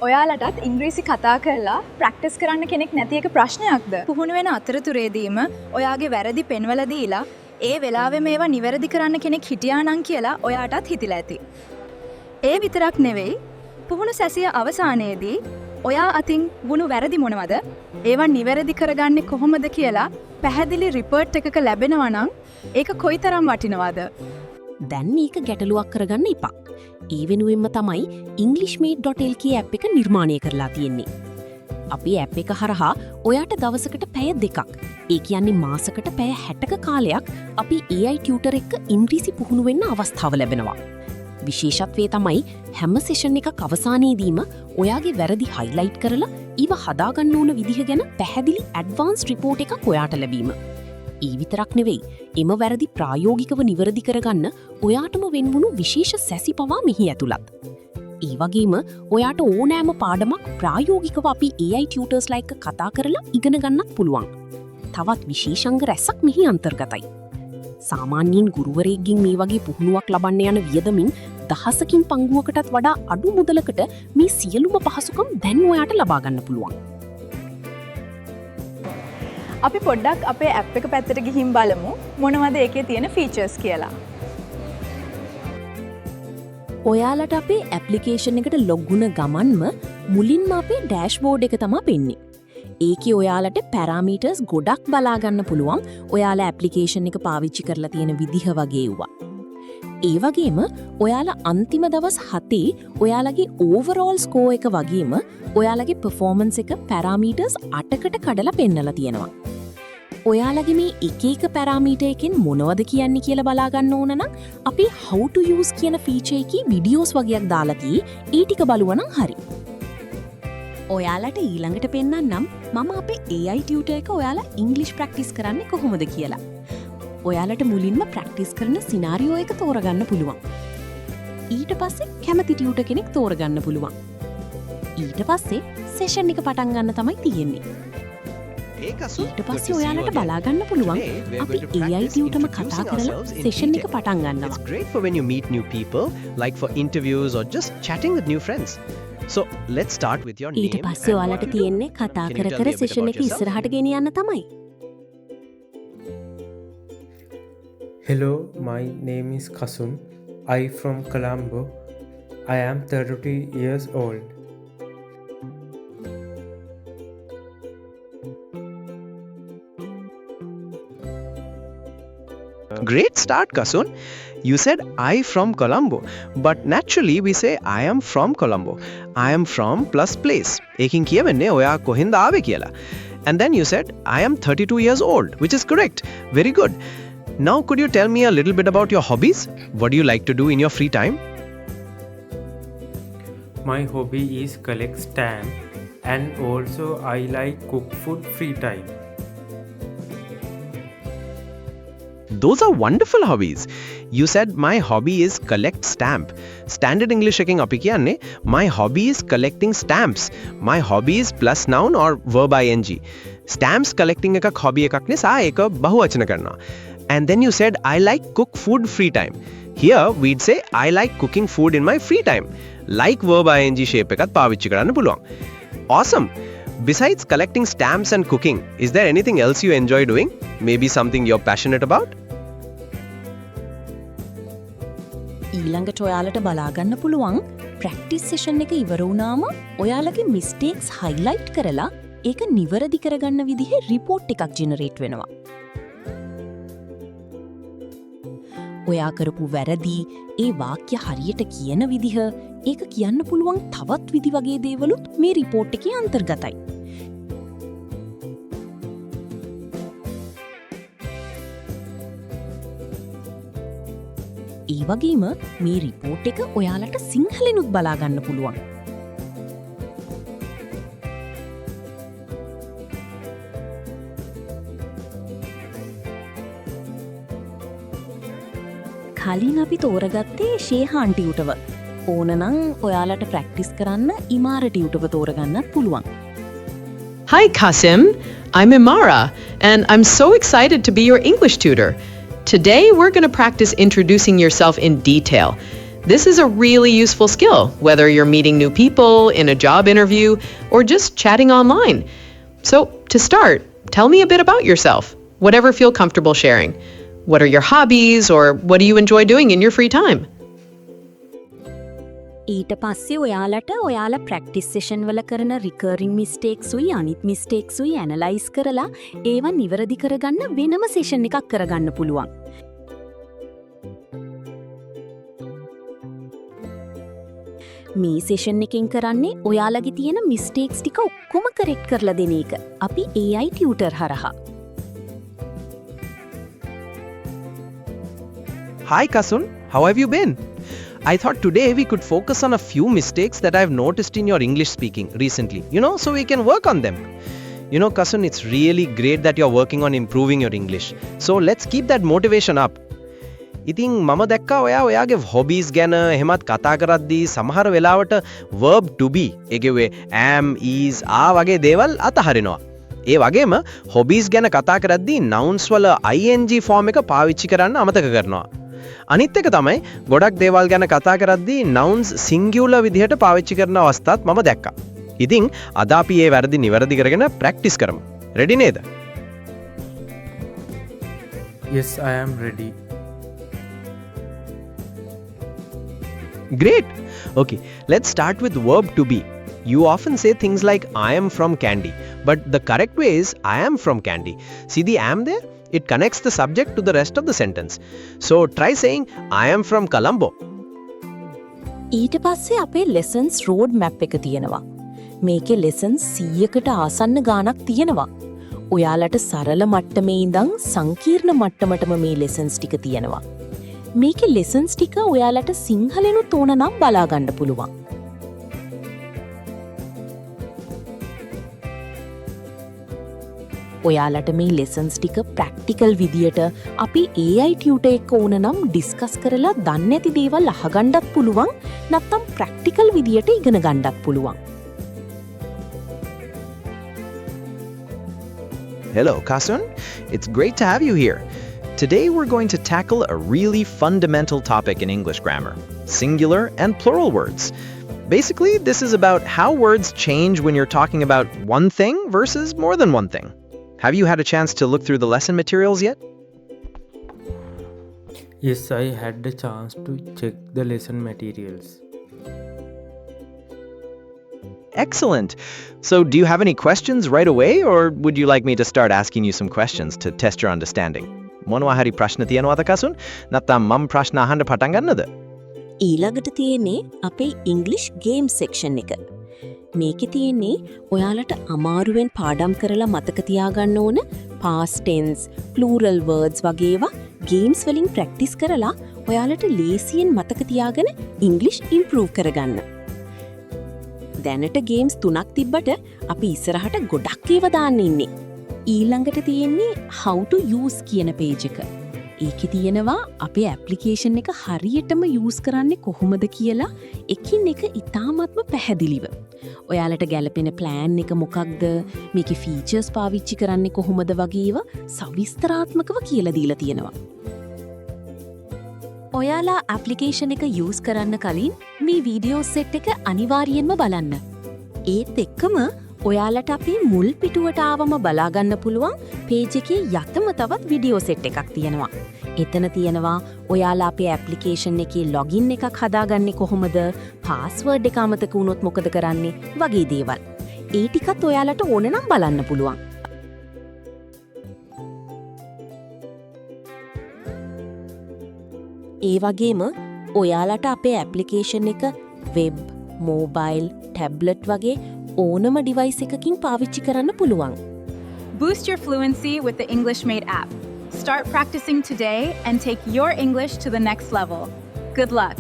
ඔයාලටත් ඉංග්‍රීසි කතා කරලා ප්‍රැක්ටිස් කරන්න කෙනෙක් නැති එක ප්‍රශ්නයක්ද? පුහුණු වෙන අතරතුරේදීම ඔයාගේ වැරදි පෙන්වලා දීලා ඒ වෙලාවේ මේවා නිවැරදි කරන්න කෙනෙක් හිටියා නම් කියලා ඔයාටත් හිතිලා ඇති. ඒ විතරක් නෙවෙයි පුහුණු සැසිය අවසානයේදී ඔයා අතින් වුණු වැරදි මොනවද? ඒවා නිවැරදි කරගන්නේ කොහොමද කියලා පැහැදිලි රිපෝට් එකක ලැබෙනවා නම් ඒක කොයිතරම් වටිනවද? දැන් මේක ගැටලුවක් කරගන්න එපා. ඒ වෙනුවෙන්ම තමයි englishmate.lk ඇප් එක නිර්මාණය කරලා තියෙන්නේ. අපි ඇප් එක හරහා ඔයාට දවසකට පැය 2ක්, ඒ කියන්නේ මාසකට පැය 60ක කාලයක් අපි AI ටියුටර් එක්ක ඉංග්‍රීසි පුහුණු වෙන්න අවස්ථාව ලැබෙනවා. විශේෂත්වය තමයි හැම සෙෂන් එකක් අවසානයේදීම ඔයාගේ වැරදි හයිලයිට් කරලා ඊව හදාගන්න ඕන විදිහ ගැන පැහැදිලි ඇඩ්වාන්ස් රිපෝට් එකක් ඔයාට ලැබීම. ඒ විතරක් නෙවෙයි, එම වැරදි ප්‍රායෝගිකව නිවැරදි කරගන්න ඔයාටම වෙන්වුණු විශේෂ සැසි පවා මෙහි ඇතුළත්. ඒ වගේම ඔයාට ඕනෑම පාඩමක් ප්‍රායෝගිකව අපි AI ටියුටර්ස්ලා එක්ක කතා කරලා ඉගෙන ගන්නත් පුළුවන්. තවත් විශේෂංග රැසක් මෙහි අන්තර්ගතයි. සාමාන්‍යයෙන් ගුරුවරයෙක්ගෙන් මේ වගේ පුහුණුවක් ලබන්න යන වියදමින් දහසකින් පංගුවකටත් වඩා අඩු මුදලකට මේ සියලුම පහසුකම් දැන් ඔයාට ලබා ගන්න පුළුවන්. අපි පොඩ්ඩක් අපේ ඇප් එක පැත්තට ගිහින් බලමු මොනවද ඒකේ තියෙන ෆීචර්ස් කියලා. ඔයාලට අපේ ඇප්ලිකේෂන් එකට ලොග් වුණ ගමන්ම මුලින්ම අපේ ඩෑෂ්බෝඩ් එක තමයි පෙන්නේ. ඒකේ ඔයාලට පැරාමීටර්ස් ගොඩක් බලා ගන්න පුළුවන් ඔයාලා ඇප්ලිකේෂන් එක පාවිච්චි කරලා තියෙන විදිහ වගේ ඒවා. ඒ වගේම ඔයාලා අන්තිම දවස් 7 ඔයාලගේ ඕවරෝල් ස්කෝර් එක වගේම ඔයාලගේ පර්ෆෝමන්ස් එක පැරාමීටර්ස් 8කට කඩලා පෙන්නලා තියෙනවා. ඔයාලගේ මේ එක එක පැරාමීටර් එකෙන් මොනවද කියන්නේ කියලා බලා ගන්න ඕන නම් අපි how to use කියන ෆීචර් එකේ වීඩියෝස් වගේක් දාලා තියෙයි. ඒ ටික බලුවනම් හරි. ඔයාලට ඊළඟට පෙන්නන්නම් මම අපේ AI ටියුටර් එක ඔයාලා ඉංග්‍රීසි ප්‍රැක්ටිස් කරන්නේ කොහොමද කියලා. ඔයාලට මුලින්ම ප්‍රැක්ටිස් කරන සිනාරියෝ එක තෝරගන්න පුළුවන්. ඊට පස්සේ කැමති ටියුටර් කෙනෙක් තෝරගන්න පුළුවන්. ඊට පස්සේ සෙෂන් එක පටන් ගන්න තමයි තියෙන්නේ. ඊට පස්සේ ඔයාලට බලා ගන්න පුළුවන් අපි AI ටියුටර්ම කතා කරලා සෙෂන් එක පටන් ගන්නවා. It's great for when you meet new people, like for interviews or just chatting with new friends. So let's start with your name. ඊට පස්සේ ඔයාලට තියෙන්නේ කතා කර කර සෙෂන් එක ඉස්සරහට ගෙනියන්න තමයි. Hello, my name is Kasun. I from Colombo. I am 30 years old. Great start, Kasun. You said I from Colombo, but naturally we say I am from Colombo. I am from plus place. Ekin kiyawenne oya kohinda aave kiyala. And then you said I am 32 years old, which is correct. Very good. Now could you tell me a little bit about your hobbies? What do you like to do in your free time? My hobby is collect stamp, and also I like cook food free time. Those are wonderful hobbies. You said my hobby is collect stamp. Standard English එකෙන් අපි කියන්නේ my hobby is collecting stamps. My hobby is plus noun or verb ing. Stamps collecting එකක් hobby එකක් නිසා ඒක බහුවචන කරනවා. And then you said I like cook food free time. Here we'd say I like cooking food in my free time. Like verb ing shape එකත් පාවිච්චි කරන්න පුළුවන්. Awesome. Besides collecting stamps and cooking, is there anything else you enjoy doing? Maybe something you're passionate about? ඊළඟට ඔයාලට බලා ගන්න පුළුවන් practice session එක ඉවර වුණාම ඔයාලගේ මිස්ටේක්ස් හයිලයිට් කරලා ඒක නිවැරදි කරගන්න විදිහේ රිපෝට් එකක් ජෙනරේට් වෙනවා. ඔයා කරපු වැරදි, ඒ වාක්‍ය හරියට කියන විදිහ, ඒක කියන්න පුළුවන් තවත් විදි වගේ දේවලුත් මේ රිපෝට් එකේ අන්තර්ගතයි. ඒ වගේම මේ රිපෝට් එක ඔයාලට සිංහලෙනුත් බලා ගන්න පුළුවන්. කලින් අපි තෝරගත්තේ ෂේහාන් ටියුටර්ව. ඕනනම් ඔයාලට ප්‍රැක්ටිස් කරන්න ඉමාර ටියුටර්ව තෝරගන්නත් පුළුවන්. Hi Kasim, I'm Imara and I'm so excited to be your English tutor. Today we're going to practice introducing yourself in detail. This is a really useful skill, whether you're meeting new people in a job interview or just chatting online. So, to start, tell me a bit about yourself, whatever feel comfortable sharing. What are your hobbies, or what do you enjoy doing in your free time? ඊට පස්සේ ඔයාලට ඔයාලා practice session වල කරන recurring mistakes උයි අනිත් mistakes උයි analyse කරලා ඒවා නිවැරදි කරගන්න වෙනම සෙෂන් එකක් කරගන්න පුළුවන්. මේ සෙෂන් එකෙන් කරන්නේ ඔයාලගේ තියෙන මිස්ටේක්ස් ටික ඔක්කොම කරෙක්ට් කරලා දෙන එක. අපි AI ටියුටර් හරහා. Hi Kasun, how have you been? I thought today we could focus on a few mistakes that I've noticed in your English speaking recently, so we can work on them. Kasun, it's really great that you're working on improving your English. So let's keep that motivation up. ඉතින් මම දැක්කා ඔයාගේ hobbies ගැන එහෙමත් කතා කරද්දී සමහර වෙලාවට verb to be ඒකේ am is are වගේ දේවල් අතහරිනවා. ඒ වගේම hobbies ගැන කතා කරද්දී nouns වල ing form එක පාවිච්චි කරන්න අමතක කරනවා. අනිත් එක තමයි ගොඩක් දේවල් ගැන කතා කරද්දී nouns singular විදිහට පාවිච්චි කරන අවස්ථාත් මම දැක්කා. ඉතින් අද අපි මේ වැරදි නිවැරදි කරගෙන ප්‍රැක්ටිස් කරමු. රෙඩි නේද? Yes, I am ready. Great. Okay, let's start with verb to be. You often say things like I am from Kandy, but the correct way is I am from Kandy. See the am there? It connects the subject to the rest of the sentence. So try saying I am from Colombo. ඊට පස්සේ අපේ lessons road map එක තියෙනවා. මේකේ lessons 100කට ආසන්න ගාණක් තියෙනවා. ඔයාලට සරල මට්ටමේ ඉඳන් සංකීර්ණ මට්ටමටම මේ lessons ටික තියෙනවා. මේකේ lessons ටික ඔයාලට සිංහලෙනුත් ඕන නම් බලා ගන්න පුළුවන්. ඔයාලට මේ lessons ටික ප්‍රැක්ටිකල් විදියට අපි AI ටියුටර් එක ඕන නම් ඩිස්කස් කරලා දන්නේ නැති දේවල් අහගන්නත් පුළුවන් නැත්නම් ප්‍රැක්ටිකල් විදියට ඉගෙන ගන්නත් පුළුවන්. Hello, Kasun. It's great to have you here. Today we're going to tackle a really fundamental topic in English grammar, singular and plural words. Basically, this is about how words change when you're talking about one thing versus more than one thing. Have you had a chance to look through the lesson materials yet? Yes, I had the chance to check the lesson materials. Excellent. So, do you have any questions right away, or would you like me to start asking you some questions to test your understanding? මොනවා හරි ප්‍රශ්න තියෙනවද කසුන්? නැත්නම් මම ප්‍රශ්න අහන්න පටන් ගන්නද? ඊළඟට තියෙන්නේ අපේ ඉංග්‍රීසි ගේම් සෙක්ෂන් එක. මේකේ තියෙන්නේ ඔයාලට අමාරුවෙන් පාඩම් කරලා මතක තියාගන්න ඕන past tense, plural words වගේ ඒවා ගේම්ස් වලින් ප්‍රැක්ටිස් කරලා ඔයාලට ලේසියෙන් මතක තියාගෙන ඉංග්‍රීසි ඉම්ප්‍රූව් කරගන්න. දැනට ගේම්ස් 3ක් තිබ්බට අපි ඉස්සරහට ගොඩක් ඒවා දාන්න ඉන්නේ. ඊළඟට තියෙන්නේ how to use කියන page එක. ඒකේ තියෙනවා අපේ ඇප්ලිකේෂන් එක හරියටම use කරන්නේ කොහොමද කියලා එකින් එක ඉතාමත්ම පැහැදිලිව. ඔයාලට ගැලපෙන plan එක මොකක්ද? මේකේ features පාවිච්චි කරන්නේ කොහොමද වගේ ඒවා සවිස්තරාත්මකව කියලා දීලා තියෙනවා. ඔයාලා ඇප්ලිකේෂන් එක use කරන්න කලින් මේ වීඩියෝ සෙට් එක අනිවාර්යෙන්ම බලන්න. ඒත් එක්කම ඔයාලට අපේ මුල් පිටුවට ආවම බලාගන්න පුළුවන් page එකේ යටම තවත් වීඩියෝ සෙට් එකක් තියෙනවා. එතන තියෙනවා ඔයාලා අපේ ඇප්ලිකේෂන් එකේ login එකක් හදාගන්නේ කොහොමද, password එක අමතක වුණොත් මොකද කරන්නේ වගේ දේවල්. ඒ ටිකත් ඔයාලට ඕන නම් බලන්න පුළුවන්. ඒ වගේම ඔයාලට අපේ ඇප්ලිකේෂන් එක web, mobile, tablet වගේ ඕනම device එකකින් පාවිච්චි කරන්න පුළුවන්. Boost your fluency with the English Made app. Start practicing today and take your English to the next level. Good luck!